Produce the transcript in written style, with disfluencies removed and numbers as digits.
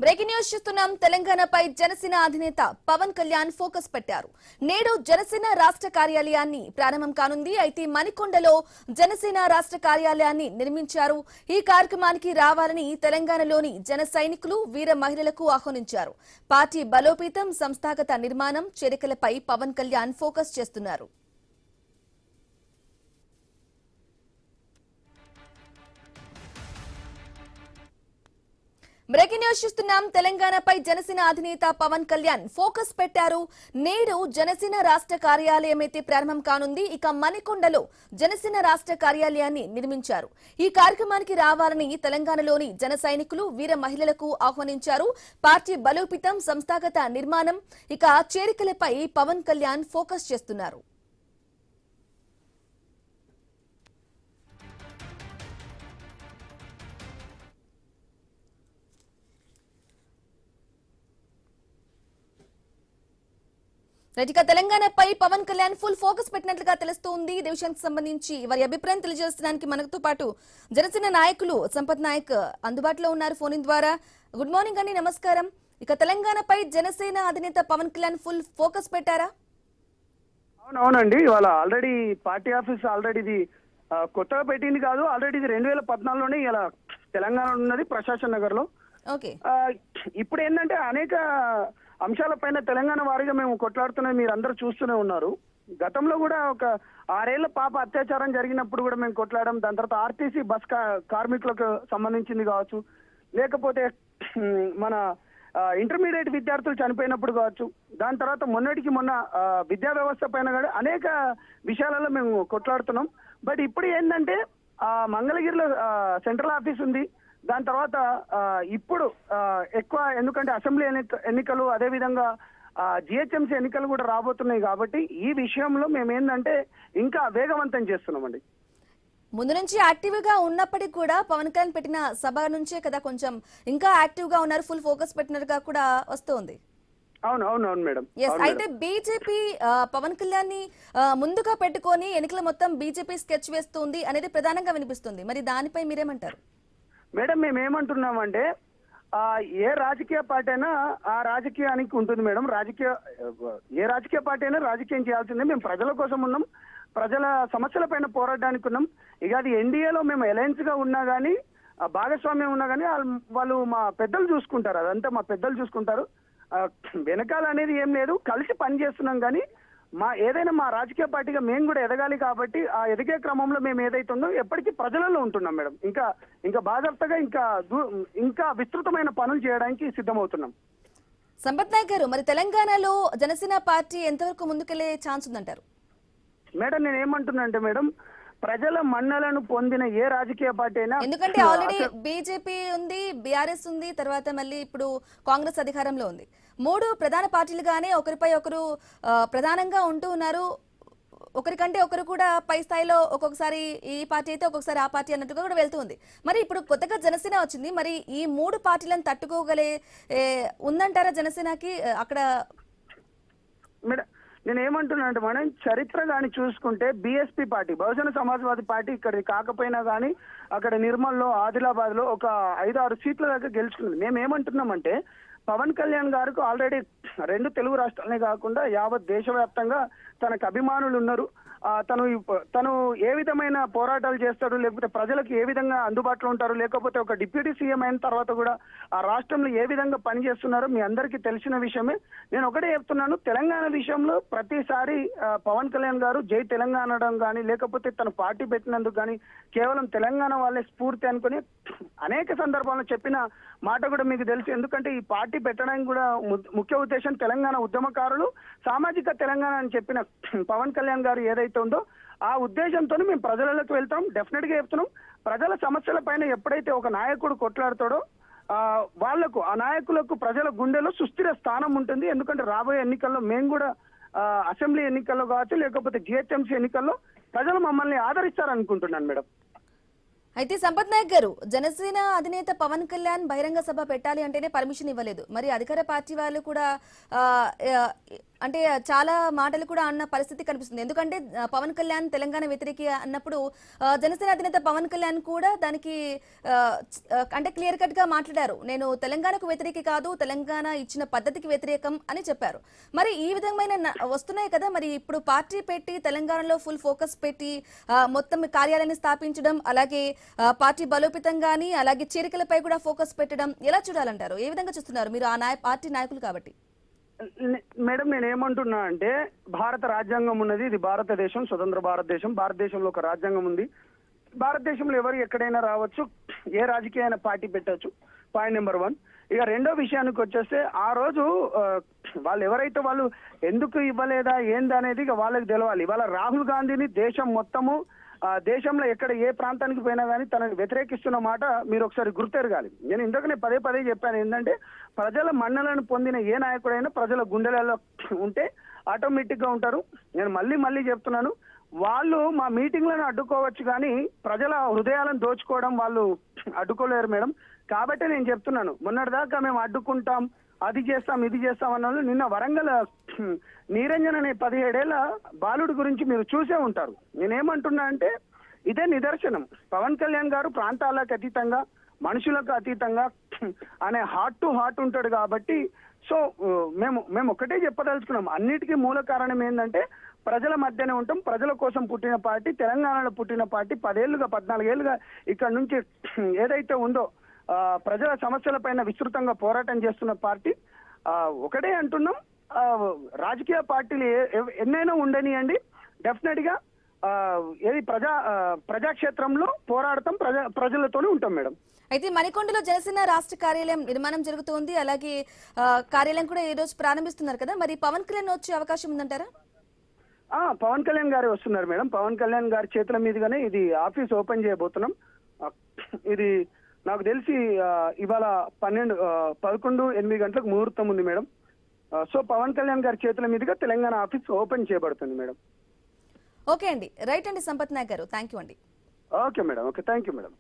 Breaking news చూస్తున్నాం. తెలంగాణపై జనసేన అధినేత పవన్ కళ్యాణ్ ఫోకస్ పెట్టారు. నేడు జనసేన రాష్ట్ర కార్యాలయాన్ని ప్రారంభం కానుంది. అయితే మణికొండలో జనసేన రాష్ట్ర కార్యాలయాన్ని నిర్మించారు. ఈ కార్యక్రమానికి రావాలని తెలంగాణలోని జన సైనికులు, వీర మహిళలకు ఆహ్వానించారు. పార్టీ బలోపేతం, సంస్థాగత నిర్మాణం, చేరికలపై పవన్ కళ్యాణ్ ఫోకస్ చేస్తున్నారు. బ్రేకింగ్ న్యూస్ చూస్తున్నాం. తెలంగాణపై జనసేన అధినేత పవన్ కళ్యాణ్ ఫోకస్ పెట్టారు. నేడు జనసేన రాష్ట్ర కార్యాలయం అయితే ప్రారంభం కానుంది. ఇక మణికొండలో జనసేన రాష్ట్ర కార్యాలయాన్ని నిర్మించారు. ఈ కార్యక్రమానికి రావాలని తెలంగాణలోని జన సైనికులు, వీర మహిళలకు ఆహ్వానించారు. పార్టీ బలోపేతం, సంస్థాగత నిర్మాణం, ఇక చేరికలపై పవన్ కళ్యాణ్ ఫోకస్ చేస్తున్నారు. ఇక తెలంగాణపై పవన్ కళ్యాణ్ ఫుల్ ఫోకస్ పెట్టినట్లుగా తెలుస్తోంది. ఈ విషయానికి సంబంధించి వారి అభిప్రాయం తెలియజేయడానికి మనతో పాటు జనసేన నాయకులు సంపత్ నాయక్ అందుబాటులో ఉన్నారు ఫోన్ ద్వారా. గుడ్ మార్నింగ్ అండి, నమస్కారం. ఇక తెలంగాణపై జనసేన అధినేత పవన్ కళ్యాణ్ ఫుల్ ఫోకస్ పెట్టారా? అవునండి, ఇవాళ ఆల్రెడీ పార్టీ ఆఫీస్ ఇది కొత్తగా పెట్టింది కాదు. ఆల్రెడీ ఇది 2014లోనే ఇలా తెలంగాణ ఉన్నది, ప్రశాసన్ నగర్ లో. ఓకే, ఇప్పుడు ఏంటంటే అనేక అంశాలపైన తెలంగాణ వారీగా మేము కొట్లాడుతున్నాం, మీరు అందరూ చూస్తూనే ఉన్నారు. గతంలో కూడా ఒక 6 ఏళ్ల పాప అత్యాచారం జరిగినప్పుడు కూడా మేము కొట్లాడడం. దాని తర్వాత ఆర్టీసీ బస్ కార్మికులకు సంబంధించింది కావచ్చు, లేకపోతే మన ఇంటర్మీడియట్ విద్యార్థులు చనిపోయినప్పుడు కావచ్చు, దాని తర్వాత మొన్నటికి మొన్న విద్యా వ్యవస్థ పైన కూడా అనేక విషయాలలో మేము కొట్లాడుతున్నాం. బట్ ఇప్పుడు ఏంటంటే మంగళగిరిలో సెంట్రల్ ఆఫీస్ ఉంది. దాని తర్వాత ఇప్పుడు ఎక్కువ, ఎందుకంటే అసెంబ్లీ ఎన్నికలు, అదేవిధంగా జిహెచ్ఎంసీ ఎన్నికలు కూడా రాబోతున్నాయి. కాబట్టి ఈ విషయంలో మేము ఏంటంటే ఇంకా వేగవంతం చేస్తున్నామండి. ముందు నుంచి యాక్టివ్ గా ఉన్నప్పటికీ కూడా పవన్ కళ్యాణ్ పెట్టిన సభ నుంచే కదా కొంచెం ఇంకా యాక్టివ్ గా ఉన్నారు, ఫుల్ ఫోకస్ పెట్టినట్టుగా కూడా వస్తుంది. అవును మేడం. అయితే బీజేపీ పవన్ కళ్యాణ్ ని ముందుగా పెట్టుకొని ఎన్నికల మొత్తం బీజేపీ స్కెచ్ వేస్తుంది అనేది ప్రధానంగా వినిపిస్తుంది. మరి దానిపై మీరేమంటారు? మేడం, మేమేమంటున్నామంటే ఏ రాజకీయ పార్టీ అయినా ఆ రాజకీయానికి ఉంటుంది మేడం. ఏ రాజకీయ పార్టీ అయినా రాజకీయం చేయాల్సిందే. మేము ప్రజల కోసం ఉన్నాం, ప్రజల సమస్యల పైన పోరాడడానికి ఉన్నాం. ఇక అది ఎన్డీఏలో మేము అలయన్స్ గా ఉన్నా కానీ, భాగస్వామ్యం ఉన్నా కానీ వాళ్ళు మా పెద్దలు చూసుకుంటారు. అదంతా మా పెద్దలు చూసుకుంటారు. వెనకాల అనేది ఏం లేదు, కలిసి పని చేస్తున్నాం. కానీ ఏదైనా మా రాజకీయ పార్టీగా మేము కూడా ఎదగాలి. కాబట్టి ఆ ఎదిగే క్రమంలో మేము ఏదైతే ఉందో ఎప్పటికీ ప్రజలలో ఉంటున్నాం మేడం. ఇంకా బాధ్యతగా ఇంకా విస్తృతమైన పనులు చేయడానికి సిద్ధమవుతున్నాం. సంపత్ నాయక్ గారు, మరి తెలంగాణలో జనసేన పార్టీ ఎంతవరకు ముందుకెళ్లే ఛాన్స్ ఉందంటారు? మేడం, నేను ఏమంటున్నా అంటే మేడం, ప్రజల మన్నలను పొందిన ఏ రాజకీయ పార్టీ అయినా, ఎందుకంటే ఆల్రెడీ బీజేపీ ఉంది, బీఆర్ఎస్ ఉంది, తర్వాత మళ్ళీ ఇప్పుడు కాంగ్రెస్ అధికారంలో ఉంది. 3 ప్రధాన పార్టీలుగానే ఒకరిపై ఒకరు ప్రధానంగా ఉంటూ ఉన్నారు. ఒకరికంటే ఒకరు కూడా పై స్థాయిలో ఒక్కొక్కసారి ఈ పార్టీ అయితే ఒక్కొక్కసారి ఆ పార్టీ అన్నట్టుగా కూడా వెళ్తుంది. మరి ఇప్పుడు కొత్తగా జనసేన వచ్చింది. మరి ఈ 3 పార్టీలను తట్టుకోగలే ఉందంటారా జనసేనకి అక్కడ? మేడం, నేను ఏమంటున్నా అంటే మేడం, చరిత్ర కానీ చూసుకుంటే బీఎస్పీ పార్టీ, బహుజన సమాజ్వాదీ పార్టీ ఇక్కడ కాకపోయినా కానీ అక్కడ నిర్మల్లో, ఆదిలాబాద్ లో ఒక 5-6 సీట్ల దాకా గెలుచుకుంది. మేము ఏమంటున్నామంటే పవన్ కళ్యాణ్ గారికి ఆల్రెడీ 2 తెలుగు రాష్ట్రాలనే కాకుండా యావత్ దేశవ్యాప్తంగా తనకు అభిమానులు ఉన్నారు. తను ఏ విధమైన పోరాటాలు చేస్తాడు, లేకపోతే ప్రజలకు ఏ విధంగా అందుబాటులో ఉంటారు, లేకపోతే ఒక డిప్యూటీ సీఎం అయిన తర్వాత కూడా ఆ రాష్ట్రంలో ఏ విధంగా పనిచేస్తున్నారో మీ అందరికీ తెలిసిన విషయమే. నేను ఒకటే చెప్తున్నాను, తెలంగాణ విషయంలో ప్రతిసారి పవన్ కళ్యాణ్ గారు జై తెలంగాణ అనడం కానీ, లేకపోతే తన పార్టీ పెట్టినందుకు కానీ కేవలం తెలంగాణ వాళ్ళే స్ఫూర్తి అనుకుని అనేక సందర్భాల్లో చెప్పిన మాట కూడా మీకు తెలుసు. ఎందుకంటే ఈ పార్టీ పెట్టడానికి కూడా ముఖ్య ఉద్దేశం తెలంగాణ ఉద్యమకారులు, సామాజిక తెలంగాణ అని చెప్పిన పవన్ కళ్యాణ్ గారు ఏదైతే ఉందో ఆ ఉద్దేశంతో మేము ప్రజలకు వెళ్తాం. డెఫినెట్ గా చెప్తున్నాం, ప్రజల సమస్యల పైన ఎప్పుడైతే ఒక నాయకుడు కొట్లాడతాడో వాళ్లకు, ఆ నాయకులకు ప్రజల గుండెలో సుస్థిర స్థానం ఉంటుంది. ఎందుకంటే రాబోయే ఎన్నికల్లో మేము కూడా అసెంబ్లీ ఎన్నికల్లో కావచ్చు, లేకపోతే జిహెచ్ఎంసీ ఎన్నికల్లో ప్రజలు మమ్మల్ని ఆదరిస్తారనుకుంటున్నాను మేడం. అయితే సంపత్ నాయక్ గారు, జనసేన అధినేత పవన్ కళ్యాణ్ బహిరంగ సభ పెట్టాలి అంటేనే పర్మిషన్ ఇవ్వలేదు. మరి అధికార పార్టీ వాళ్ళు కూడా అంటే చాలా మాటలు కూడా అన్న పరిస్థితి కనిపిస్తుంది. ఎందుకంటే పవన్ కళ్యాణ్ తెలంగాణ వ్యతిరేకి అన్నప్పుడు జనసేన అధినేత పవన్ కళ్యాణ్ కూడా దానికి అంటే క్లియర్ కట్ గా మాట్లాడారు. నేను తెలంగాణకు వ్యతిరేకి కాదు, తెలంగాణ ఇచ్చిన పద్ధతికి వ్యతిరేకం అని చెప్పారు. మరి ఈ విధమైన వస్తున్నాయి కదా, మరి ఇప్పుడు పార్టీ పెట్టి తెలంగాణలో ఫుల్ ఫోకస్ పెట్టి మొత్తం కార్యాలయాన్ని స్థాపించడం, అలాగే పార్టీ బలోపేతం గానీ అలాగే చేరికలపై కూడా ఫోకస్ పెట్టడం ఎలా చూడాలంటారు? ఏ విధంగా చూస్తున్నారు మీరు ఆ పార్టీ నాయకులు కాబట్టి? మేడం నేను ఏమంటున్నా అంటే భారత రాజ్యాంగం ఉన్నది, ఇది భారతదేశం, స్వతంత్ర భారతదేశం. భారతదేశంలో ఒక రాజ్యాంగం ఉంది. భారతదేశంలో ఎవరు ఎక్కడైనా రావచ్చు, ఏ రాజకీయ పార్టీ పెట్టచ్చు. Point number 1. ఇక రెండో విషయానికి వచ్చేస్తే ఆ రోజు వాళ్ళు ఎవరైతే వాళ్ళు ఎందుకు ఇవ్వలేదా ఏందనేది ఇక వాళ్ళకి తెలవాలి. ఇవాళ రాహుల్ గాంధీని దేశం మొత్తము దేశంలో ఎక్కడ ఏ ప్రాంతానికి పోయినా కానీ తనని వ్యతిరేకిస్తున్న మాట మీరు ఒకసారి గుర్తెరగాలి. నేను ఇందుకనే పదే పదే చెప్పాను ఏంటంటే ప్రజల మన్నలను పొందిన ఏ నాయకుడైనా ప్రజల గుండెలలో ఉంటే ఆటోమేటిక్ గా ఉంటారు. నేను మళ్ళీ చెప్తున్నాను, వాళ్ళు మా మీటింగ్లను అడ్డుకోవచ్చు కానీ ప్రజల హృదయాలను దోచుకోవడం వాళ్ళు అడ్డుకోలేరు మేడం. కాబట్టి నేను చెప్తున్నాను, మొన్నటిదాకా మేము అడ్డుకుంటాం, అది చేస్తాం ఇది చేస్తాం అన్న వాళ్ళు నిన్న వరంగల్ నీరంజన్ అనే 17 ఏళ్ల బాలుడి గురించి మీరు చూసే ఉంటారు. నేనేమంటున్నా అంటే ఇదే నిదర్శనం. పవన్ కళ్యాణ్ గారు ప్రాంతాలకు అతీతంగా మనుషులకు అతీతంగా అనే హార్ట్ టు హార్ట్ ఉంటాడు కాబట్టి సో మేము ఒకటే చెప్పదలుచుకున్నాం, అన్నిటికీ మూల కారణం ఏంటంటే ప్రజల మధ్యనే ఉంటాం, ప్రజల కోసం పుట్టిన పార్టీ, తెలంగాణలో పుట్టిన పార్టీ, 14 ఏళ్ళుగా ఇక్కడ నుంచి ఏదైతే ఉందో ప్రజల సమస్యల పైన విస్తృతంగా పోరాటం చేస్తున్న పార్టీ. ఒకటే అంటున్నాం, రాజకీయ పార్టీలు ఎన్నైనా ఉండనియండి, డెఫినెట్ గా ఏది ప్రజాక్షేత్రంలో పోరాడతాం, ప్రజలతోనే ఉంటాం మేడం. అయితే మణికొండలో జనసేన రాష్ట్ర కార్యాలయం నిర్మాణం జరుగుతోంది, అలాగే కార్యాలయం కూడా ఈ రోజు ప్రారంభిస్తున్నారు కదా, మరి పవన్ కళ్యాణ్ వచ్చే అవకాశం ఉందంటారా? పవన్ కళ్యాణ్ గారు వస్తున్నారు మేడం. పవన్ కళ్యాణ్ గారి చేతుల మీదుగానే ఇది ఆఫీస్ ఓపెన్ చేయబోతున్నాం. ఇది నాకు తెలిసి ఇవాళ 11-8 గంటలకు ముహూర్తం ఉంది మేడం. సో పవన్ కళ్యాణ్ గారి చేతుల మీదుగా తెలంగాణ ఆఫీస్ ఓపెన్ చేయబడుతుంది మేడం. ఓకే అండి, రైట్ అండి సంపత్ నాయక్ గారు, థ్యాంక్ యూ అండి. Okay madam, okay, thank you madam.